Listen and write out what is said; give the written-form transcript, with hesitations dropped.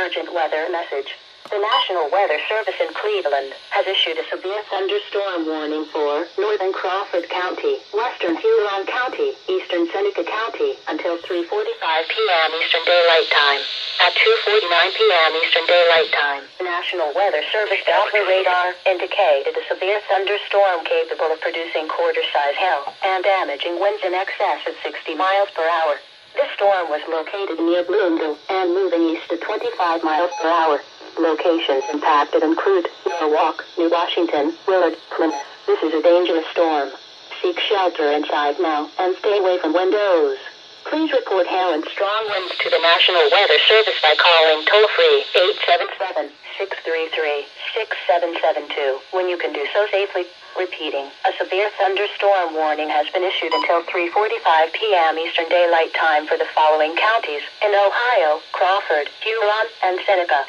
urgent weather message. The National Weather Service in Cleveland has issued a severe thunderstorm warning for northern Crawford County, western Huron County, eastern Seneca County until 3:45 p.m. Eastern Daylight Time. At 2:49 p.m. Eastern Daylight Time, the National Weather Service Doppler radar indicated a severe thunderstorm capable of producing quarter-size hail and damaging winds in excess of 60 miles per hour. This storm was located near Bloomville and moving east at 25 miles per hour. Locations impacted include Norwalk, New Washington, Willard, Plymouth. This is a dangerous storm. Seek shelter inside now and stay away from windows. Please report hail and strong winds to the National Weather Service by calling toll-free 877-633-6772 when you can do so safely. Repeating, a severe thunderstorm warning has been issued until 3:45 p.m. Eastern Daylight Time for the following counties in Ohio: Crawford, Huron, and Seneca.